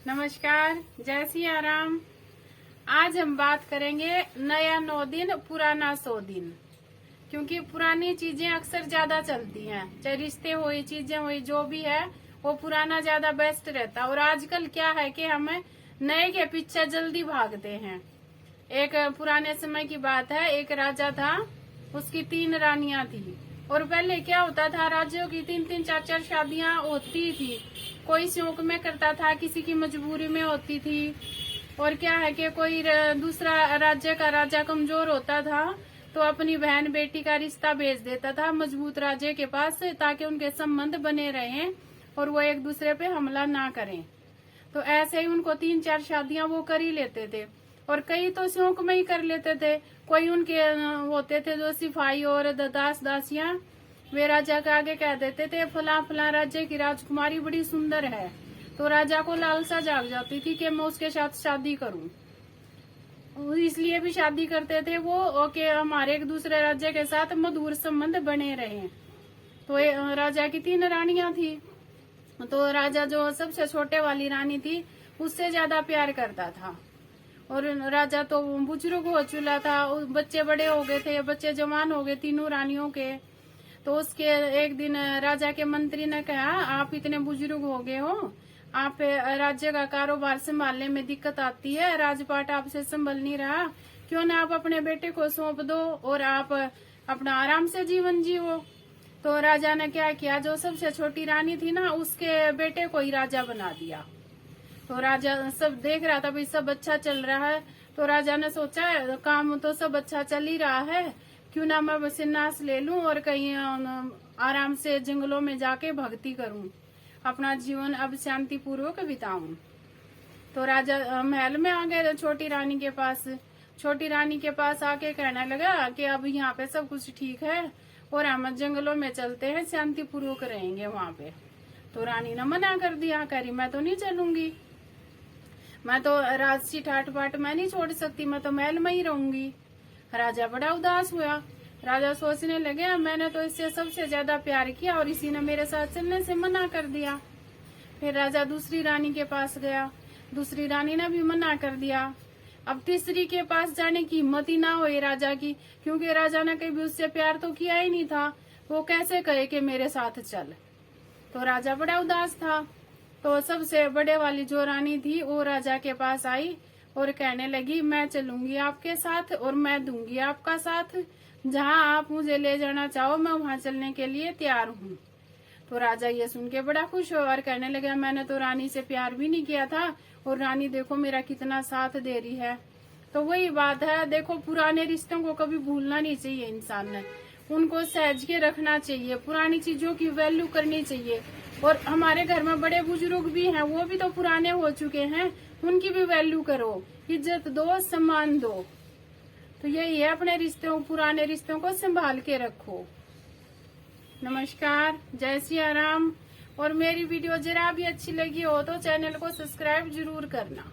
नमस्कार, जय सिया राम। आज हम बात करेंगे नया 9 दिन पुराना 100 दिन। क्योंकि पुरानी चीजें अक्सर ज्यादा चलती हैं, चाहे रिश्ते हुई चीजें हुई जो भी है वो पुराना ज्यादा बेस्ट रहता है। और आजकल क्या है कि हम नए के पीछे जल्दी भागते हैं। एक पुराने समय की बात है, एक राजा था, उसकी 3 रानियां थी। और पहले क्या होता था, राज्यों की 3-3, 4-4 शादियां होती थी। कोई शौक में करता था, किसी की मजबूरी में होती थी। और क्या है कि कोई दूसरा राज्य का राजा कमजोर होता था तो अपनी बहन बेटी का रिश्ता भेज देता था मजबूत राज्य के पास, ताकि उनके संबंध बने रहें और वो एक दूसरे पे हमला ना करें। तो ऐसे ही उनको 3-4 शादियां वो कर ही लेते थे। और कई तो शौक में ही कर लेते थे। कोई उनके होते थे जो सिपाही और दास दासियां, वे राजा के आगे कह देते थे फला फला राज्य की राजकुमारी बड़ी सुंदर है। तो राजा को लालसा जाग जाती थी कि मैं उसके साथ शादी करूं। इसलिए भी शादी करते थे वो कि हमारे एक दूसरे राज्य के साथ मधुर संबंध बने रहे। तो राजा की 3 रानियां थी। तो राजा जो सबसे छोटे वाली रानी थी उससे ज्यादा प्यार करता था। और राजा तो बुजुर्ग हो चुका था, बच्चे बड़े हो गए थे, बच्चे जवान हो गए तीनों रानियों के। तो उसके एक दिन राजा के मंत्री ने कहा, आप इतने बुजुर्ग हो गए हो, आप राज्य का कारोबार संभालने में दिक्कत आती है, राजपाट आपसे संभल नहीं रहा, क्यों ना आप अपने बेटे को सौंप दो और आप अपना आराम से जीवन जियो। तो राजा ने क्या किया, जो सबसे छोटी रानी थी ना उसके बेटे को ही राजा बना दिया। तो राजा सब देख रहा था भाई सब अच्छा चल रहा है। तो राजा ने सोचा काम तो सब अच्छा चल ही रहा है, क्यों ना मैं संन्यास ले लूं और कहीं आराम से जंगलों में जाके भक्ति करूं, अपना जीवन अब शांति पूर्वक बिताऊं। तो राजा महल में आ गए छोटी रानी के पास। छोटी रानी के पास आके कहने लगा कि अब यहाँ पे सब कुछ ठीक है और हम जंगलों में चलते हैं, शांति पूर्वक रहेंगे वहाँ पे। तो रानी ने मना कर दिया, कह रही मैं तो नहीं चलूंगी, मैं तो राजसी ठाट बाट मैं नहीं छोड़ सकती, मैं तो महल में ही रहूंगी। राजा बड़ा उदास हुआ। राजा सोचने लगे मैंने तो इससे सबसे ज्यादा प्यार किया और इसी ने मेरे साथ चलने से मना कर दिया। फिर राजा दूसरी रानी के पास गया, दूसरी रानी ने भी मना कर दिया। अब तीसरी के पास जाने की हिम्मत ही ना हुई राजा की, क्योंकि राजा ने कभी उससे प्यार तो किया ही नहीं था, वो कैसे कहे कि मेरे साथ चल। तो राजा बड़ा उदास था। तो सबसे बड़े वाली जो रानी थी वो राजा के पास आई और कहने लगी मैं चलूंगी आपके साथ और मैं दूंगी आपका साथ, जहाँ आप मुझे ले जाना चाहो मैं वहाँ चलने के लिए तैयार हूँ। तो राजा ये सुन के बड़ा खुश हुआ और कहने लगा मैंने तो रानी से प्यार भी नहीं किया था और रानी देखो मेरा कितना साथ दे रही है। तो वही बात है, देखो पुराने रिश्तों को कभी भूलना नहीं चाहिए इंसान ने, उनको सहज के रखना चाहिए, पुरानी चीजों की वैल्यू करनी चाहिए। और हमारे घर में बड़े बुजुर्ग भी हैं, वो भी तो पुराने हो चुके हैं, उनकी भी वैल्यू करो, इज्जत दो, सम्मान दो। तो यही है, अपने रिश्तों पुराने रिश्तों को संभाल के रखो। नमस्कार, जय सिया राम। और मेरी वीडियो जरा भी अच्छी लगी हो तो चैनल को सब्सक्राइब जरूर करना।